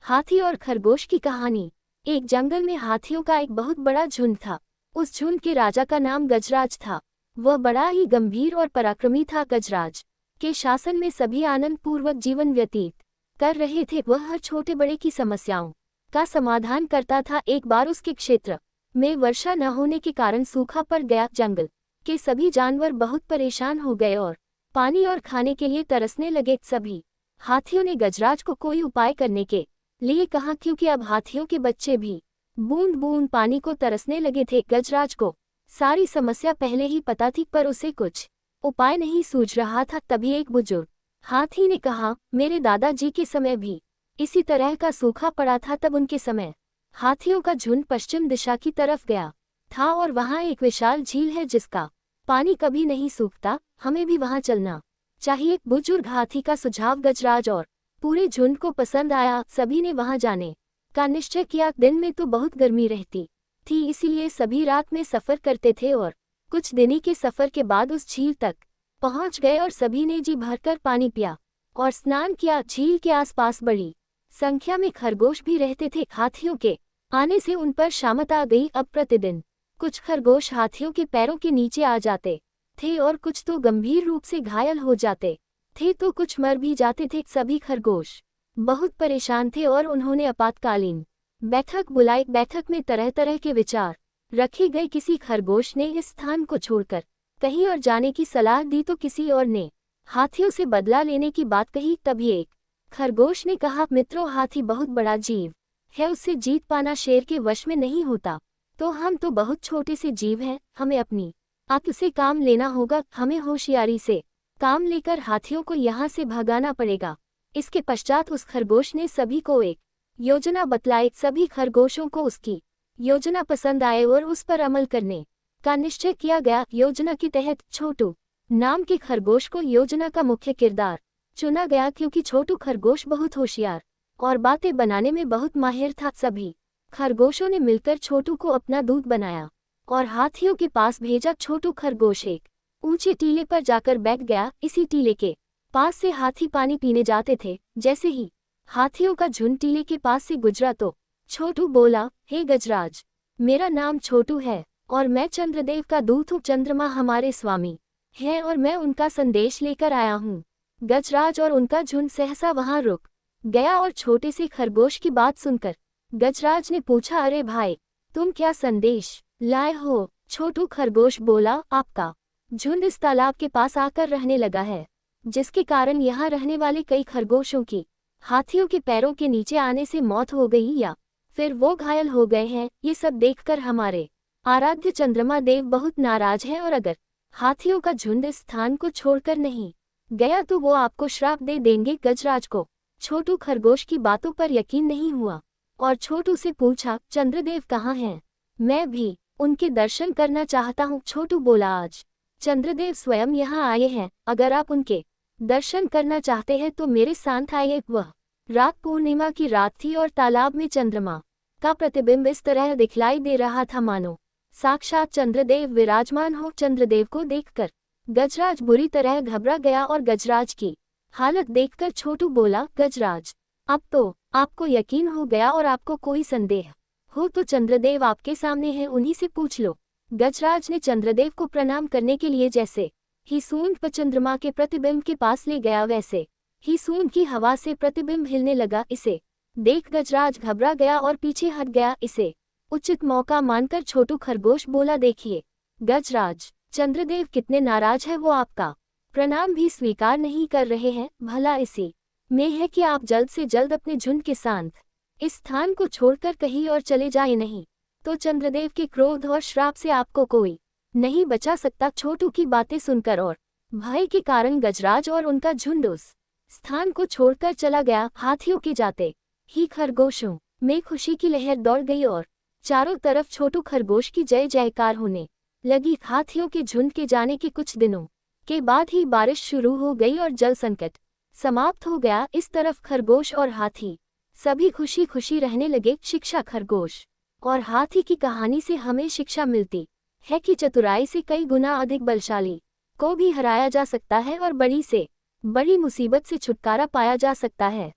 हाथी और खरगोश की कहानी। एक जंगल में हाथियों का एक बहुत बड़ा झुंड था। उस झुंड के राजा का नाम गजराज था। वह बड़ा ही गंभीर और पराक्रमी था। गजराज के शासन में सभी आनंद पूर्वक जीवन व्यतीत कर रहे थे। वह हर छोटे बड़े की समस्याओं का समाधान करता था। एक बार उसके क्षेत्र में वर्षा न होने के कारण सूखा पड़ गया। जंगल के सभी जानवर बहुत परेशान हो गए और पानी और खाने के लिए तरसने लगे। सभी हाथियों ने गजराज को कोई उपाय करने के लिए कहा, क्योंकि अब हाथियों के बच्चे भी बूंद बूंद पानी को तरसने लगे थे। गजराज को सारी समस्या पहले ही पता थी, पर उसे कुछ उपाय नहीं सूझ रहा था। तभी एक बुजुर्ग हाथी ने कहा, मेरे दादाजी के समय भी इसी तरह का सूखा पड़ा था। तब उनके समय हाथियों का झुंड पश्चिम दिशा की तरफ गया था और वहां एक विशाल झील है जिसका पानी कभी नहीं सूखता। हमें भी वहां चलना चाहिए। बुजुर्ग हाथी का सुझाव गजराज और पूरे झुंड को पसंद आया। सभी ने वहां जाने का निश्चय किया। दिन में तो बहुत गर्मी रहती थी, इसीलिए सभी रात में सफर करते थे और कुछ दिनी के सफर के बाद उस झील तक पहुंच गए और सभी ने जी भरकर पानी पिया और स्नान किया। झील के आसपास बड़ी संख्या में खरगोश भी रहते थे। हाथियों के आने से उन पर शामत आ गई। अब प्रतिदिन कुछ खरगोश हाथियों के पैरों के नीचे आ जाते थे और कुछ तो गंभीर रूप से घायल हो जाते थे, तो कुछ मर भी जाते थे। सभी खरगोश बहुत परेशान थे और उन्होंने आपातकालीन बैठक बुलाई। बैठक में तरह तरह के विचार रखे गए। किसी खरगोश ने इस स्थान को छोड़कर कहीं और जाने की सलाह दी, तो किसी और ने हाथियों से बदला लेने की बात कही। तभी एक खरगोश ने कहा, मित्रों, हाथी बहुत बड़ा जीव है, उससे जीत पाना शेर के वश में नहीं होता। तो हम तो बहुत छोटे से जीव हैं, हमें अपनी अक्ल से काम लेना होगा। हमें होशियारी से काम लेकर हाथियों को यहाँ से भगाना पड़ेगा। इसके पश्चात उस खरगोश ने सभी को एक योजना बतलाई। सभी खरगोशों को उसकी योजना पसंद आए और उस पर अमल करने का निश्चय किया गया। योजना के तहत छोटू नाम के खरगोश को योजना का मुख्य किरदार चुना गया, क्योंकि छोटू खरगोश बहुत होशियार और बातें बनाने में बहुत माहिर था। सभी खरगोशों ने मिलकर छोटू को अपना दूत बनाया और हाथियों के पास भेजा। छोटू खरगोश एक ऊंचे टीले पर जाकर बैठ गया। इसी टीले के पास से हाथी पानी पीने जाते थे। जैसे ही हाथियों का झुंड टीले के पास से गुजरा तो छोटू बोला, हे गजराज, मेरा नाम छोटू है और मैं चंद्रदेव का दूत हूँ। चंद्रमा हमारे स्वामी है और मैं उनका संदेश लेकर आया हूँ। गजराज और उनका झुंड सहसा वहां रुक गया और छोटे से खरगोश की बात सुनकर गजराज ने पूछा, अरे भाई, तुम क्या संदेश लाए हो? छोटू खरगोश बोला, आपका झुंड इस तालाब के पास आकर रहने लगा है, जिसके कारण यहाँ रहने वाले कई खरगोशों की हाथियों के पैरों के नीचे आने से मौत हो गई या फिर वो घायल हो गए हैं। ये सब देखकर हमारे आराध्य चंद्रमा देव बहुत नाराज हैं और अगर हाथियों का झुंड इस स्थान को छोड़कर नहीं गया तो वो आपको श्राप दे देंगे। गजराज को छोटू खरगोश की बातों पर यकीन नहीं हुआ और छोटू से पूछा, चंद्रदेव कहाँ हैं? मैं भी उनके दर्शन करना चाहता हूँ। छोटू बोला, आज चंद्रदेव स्वयं यहाँ आए हैं। अगर आप उनके दर्शन करना चाहते हैं तो मेरे साथ आइए। वह रात पूर्णिमा की रात थी और तालाब में चंद्रमा का प्रतिबिंब इस तरह दिखलाई दे रहा था मानो साक्षात चंद्रदेव विराजमान हो। चंद्रदेव को देखकर गजराज बुरी तरह घबरा गया और गजराज की हालत देखकर छोटू बोला, गजराज, अब तो आपको यकीन हो गया और आपको कोई संदेह हो तो चंद्रदेव आपके सामने है, उन्हीं से पूछ लो। गजराज ने चंद्रदेव को प्रणाम करने के लिए जैसे ही सूंड पर चंद्रमा के प्रतिबिंब के पास ले गया, वैसे ही सूंड की हवा से प्रतिबिंब हिलने लगा। इसे देख गजराज घबरा गया और पीछे हट गया। इसे उचित मौका मानकर छोटू खरगोश बोला, देखिए गजराज, चंद्रदेव कितने नाराज है, वो आपका प्रणाम भी स्वीकार नहीं कर रहे हैं। भला इसी में है कि आप जल्द से जल्द अपने झुंड के साथ इस स्थान को छोड़कर कहीं और चले जाए, नहीं तो चंद्रदेव के क्रोध और श्राप से आपको कोई नहीं बचा सकता। छोटू की बातें सुनकर और भय के कारण गजराज और उनका झुंड उस स्थान को छोड़कर चला गया। हाथियों के जाते ही खरगोशों में खुशी की लहर दौड़ गई और चारों तरफ छोटू खरगोश की जय जयकार होने लगी। हाथियों के झुंड के जाने के कुछ दिनों के बाद ही बारिश शुरू हो गई और जल संकट समाप्त हो गया। इस तरफ खरगोश और हाथी सभी खुशी खुशी रहने लगे। शिक्षा। खरगोश और हाथी की कहानी से हमें शिक्षा मिलती है कि चतुराई से कई गुना अधिक बलशाली को भी हराया जा सकता है और बड़ी से बड़ी मुसीबत से छुटकारा पाया जा सकता है।